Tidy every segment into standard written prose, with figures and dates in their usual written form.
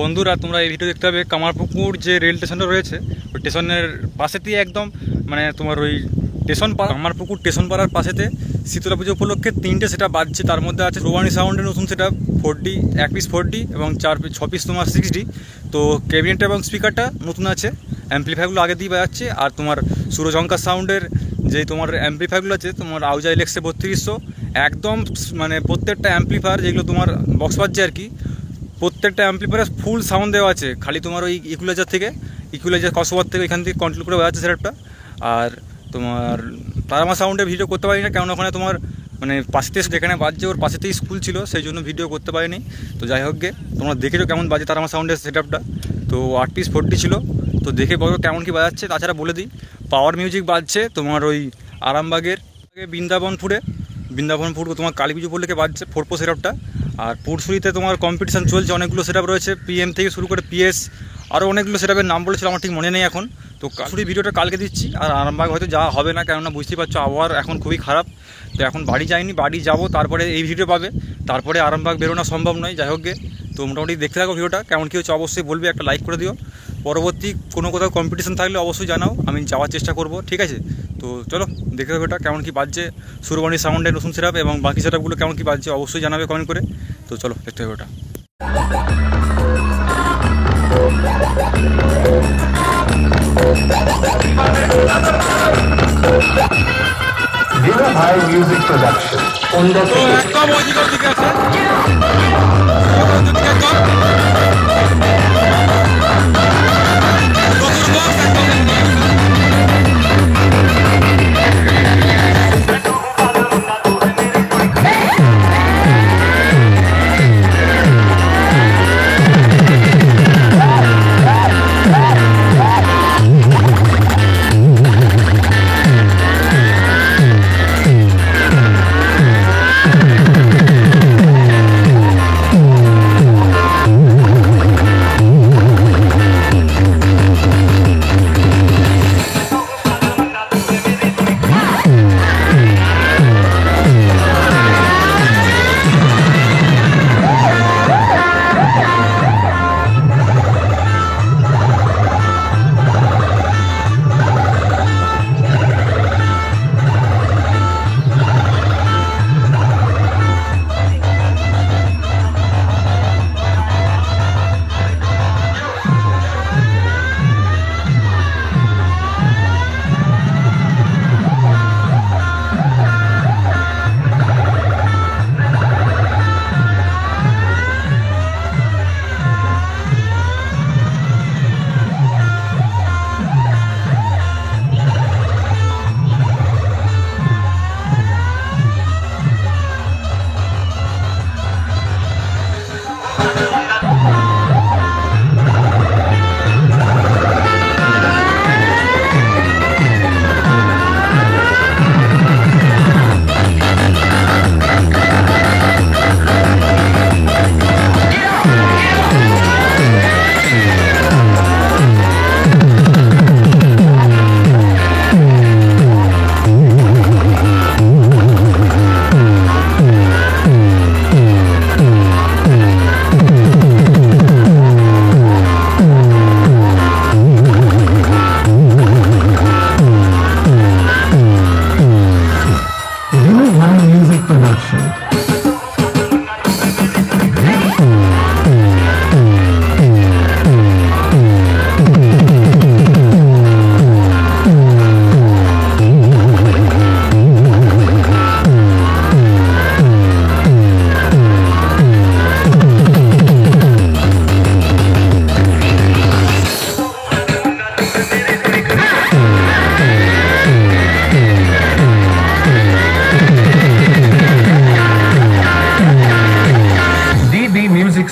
বন্ধুরা তোমরা এই ভিডিও দেখতে পাবে কামারপুকুর যে রেল স্টেশনটা রয়েছে ওই স্টেশনের পাশে দিয়ে একদম মানে তোমার ওই স্টেশন কামারপুকুর স্টেশন পাড়ার পাশেতে শীতলা পুজো উপলক্ষে 3টে সেটা বাজছে। তার মধ্যে আছে রোবানি সাউন্ডের নতুন সেটা 4D, 1 পিস 4D এবং 6 পিস তোমার 6D। তো ক্যাবিনেট এবং স্পিকারটা নতুন আছে, অ্যাম্পলিফায়ারগুলো আগে দিয়ে বাজাচ্ছে। আর তোমার সুরজঙ্কার সাউন্ডের যে তোমার অ্যাম্পলিফায়ারগুলো আছে তোমার আউজা এলেক্সে 3200 একদম মানে প্রত্যেকটা অ্যাম্পলিফায়ার যেগুলো তোমার বক্স বাজছে আর কি, প্রত্যেকটা অ্যাম্পলিফায়ারে ফুল সাউন্ড দেওয়া আছে। খালি তোমার ওই ইকুইলাইজার কসোবার থেকে এখান থেকে কন্ট্রোল করে বাজাচ্ছে সেটআপটা। আর তোমার তারামা সাউন্ডে ভিডিও করতে পারি না, কারণ ওখানে তোমার মানে পাশেতে যেখানে বাজছে ওর পাশেতেই স্কুল ছিল, সেই জন্য ভিডিও করতে পারিনি। তো যাই হোক গে, তোমরা দেখেছো কেমন বাজে তারামা সাউন্ডের সেটআপটা। তো 8 পিস 4D ছিল, তো দেখে বলো কেমন কি বাজাচ্ছে। তাছাড়া বলে দিই পাওয়ার মিউজিক বাজছে তোমার ওই আরামবাগের বৃন্দাবনপুর তোমার কালী পুজো উপলক্ষে বাজছে 4 পো সেটআপটা। আর পুরসুরিতে তোমার কম্পিটিশান চলছে, অনেকগুলো সেটআপ রয়েছে, PM থেকে শুরু করে PS আরও অনেকগুলো সেটআপের নাম বলেছিল, আমার ঠিক মনে নেই এখন। তো পুরসুরি ভিডিওটা কালকে দিচ্ছি। আর আরামবাগ হয়তো যাওয়া হবে না, কেননা বুঝতেই পারছো আবহাওয়া এখন খুবই খারাপ। তো এখন বাড়ি যাইনি, বাড়ি যাবো তারপরে এই ভিডিও পাবে, তারপরে আরামবাগ বেরোনো সম্ভব নয়। যাই হোক গে, তো মোটামুটি দেখতে থাকো ভিডিওটা, কেমন কী হচ্ছে অবশ্যই বলবে, একটা লাইক করে দিও। পরবর্তী কোথাও কম্পিটিশান থাকলে অবশ্যই জানাও, আমি যাওয়ার চেষ্টা করব, ঠিক আছে। তো চলো দেখতে থাকো এটা কেমন কী বাজছে, সুরবানি সাউন্ডের নতুন সেটআপ এবং বাকি সেটআপগুলো কেমন কী বাজছে অবশ্যই জানাবে কমেন্ট করে। তো চলো দেখতে থাকো এটা। ভাই মিউজিক প্রোডাকশন একদম ওইদিকে আছে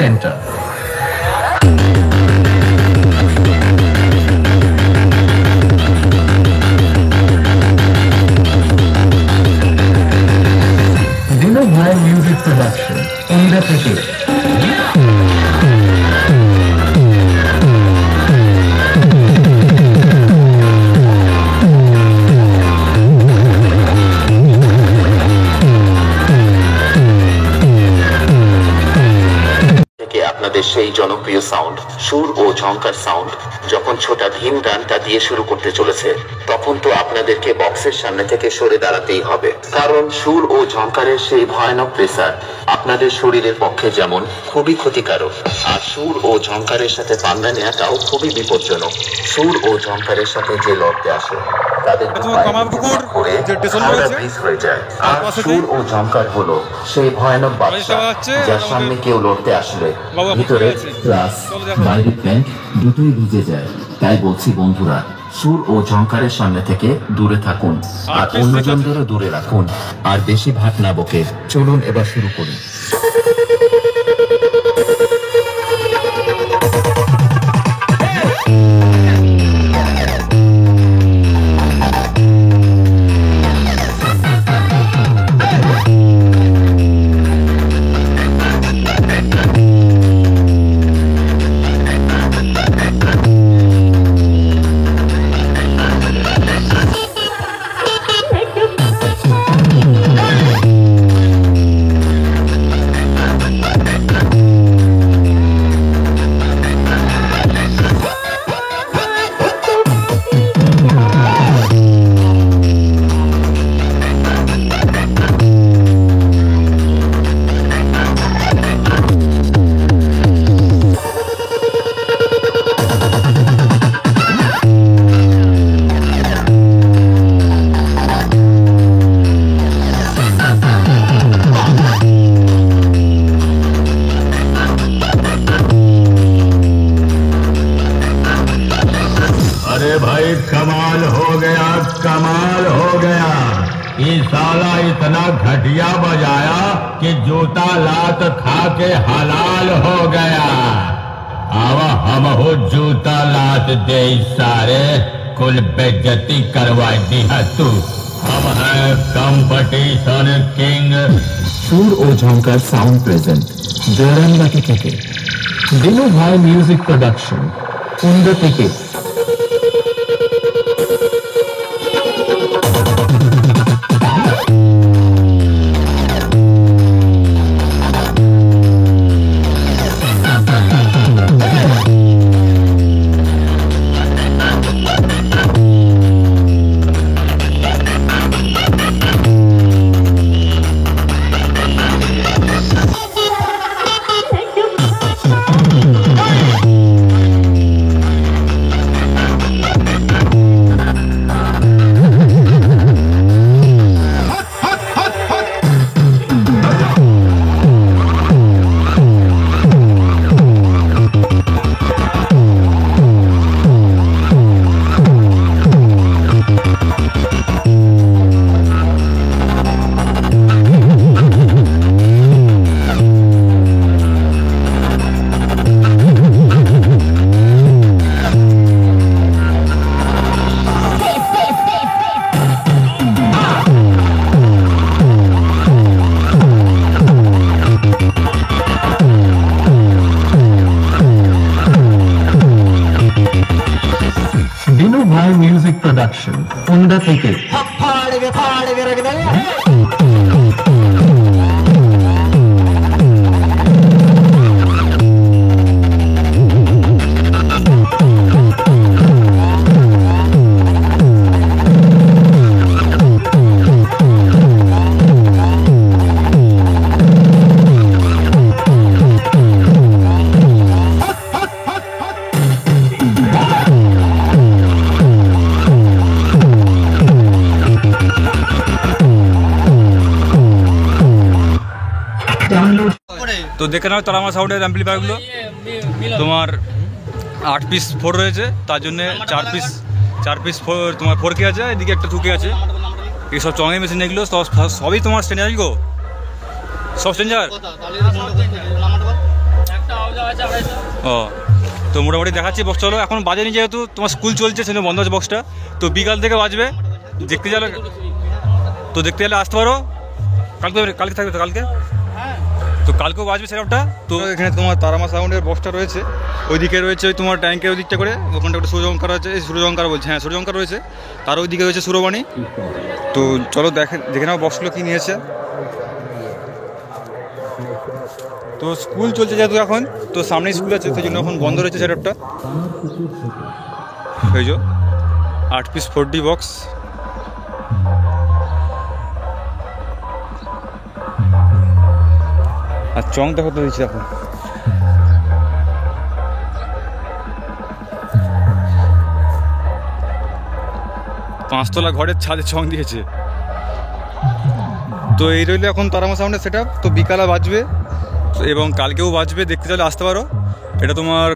Center. Dino Bhai Music Production, Andhra Pradesh. সেই জনপ্রিয় সাউন্ড সুর ও ঝংকার সাউন্ড যখন ছোটা ভীম গানটা দিয়ে শুরু করতে চলেছে, তখন তো আপনাদেরকে বক্সের সামনে থেকে সরে দাঁড়াতেই হবে, কারণ সুর ও ঝংকারের সেই ভয়ানক প্রেসার আপনাদের শরীরের পক্ষে যেমন খুবই ক্ষতিকারক, আর সুর ও ঝংকারের সাথে পাঙ্গা নেওয়াটাও খুবই বিপজ্জনক। সুর ও ঝংকারের সাথে যে লড়তে আসে তাদের হয়ে যায়, আর সুর ও ঝংকার হলো সেই ভয়ানক বাদশা যার সামনে কেউ লড়তে আসলে ভিতরে প্লাস বাইরের প্যান্ট দুটোই ভিজে যায়। তাই বলছি বন্ধুরা, সুর ও ঝংকারের সামনে থেকে দূরে থাকুন আর অন্যজনদেরও দূরে রাখুন, আর বেশি ভাট না বকে চলুন এবার শুরু করি। कमाल हो गया। ये साला इतना घटिया बजाया कि जूता लात खा के हलाल हो गया। आवा हम हो जूता लात दे सारे कुल बेइज्जती करवा दी है तू। हम है कंपटीशन किंग। সুর ও ঝংকার সাউন্ড প্রেজেন্ট জয়রামবাটি থেকে। দিনু ভাই মিউজিক প্রোডাকশন কুন্দ থেকে। দিনু ভাই মিউজিক প্রোডাকশন কুন্দ থেকে। তো দেখে নাও তারামা সাউন্ডের অ্যাম্পলিফায়ারগুলো তোমার 8 পিস 4 রয়েছে, তার জন্য 4 পিস তোমার 4K আছে, এদিকে একটা 2K আছে। এইসব চঙে মেশিন এগুলো সবই তোমার স্ট্যান্ডার্ড গো, সব স্ট্যান্ডার্ড। ও তো মোটামুটি দেখাচ্ছি বক্স। চলো এখন বাজেনি, যেহেতু তোমার স্কুল চলছে সেজন্য বন্ধ আছে বক্সটা। তো বিকাল থেকে বাজবে, দেখতে গেলে তো দেখতে গেলে আসতে পারো। কালকে থাকবে তো তো কালকেও বাজবে সেটআপটা। তো এখানে তোমার তারামা সাউন্ডের বক্সটা রয়েছে, ওইদিকে রয়েছে ওই তোমার ট্যাঙ্কের ওই দিকটা করে, ওখানটা একটা সূর্যঙ্কার আছে, সূর্যঙ্কার বলছে, হ্যাঁ সূর্যঙ্কার রয়েছে, তার ওইদিকে রয়েছে সুরবাণী। তো চলো দেখে নাও বক্সগুলো কী নিয়েছে। তো স্কুল চলছে যেহেতু এখন, তো সামনেই স্কুল আছে, সেই জন্য এখন বন্ধ রয়েছে সেটআপটা। এই যে 8 পিস 4D বক্স। আর চং দেখো তো দিচ্ছি, দেখো পাঁচতলা ঘরের ছাদে চং দিয়েছে। তো এই রইল এখন তারামা সাউন্ডের সেটআপ। তো বিকালে বাজবে এবং কালকেও বাজবে, দেখতে চাইলে আসতে পারো। এটা তোমার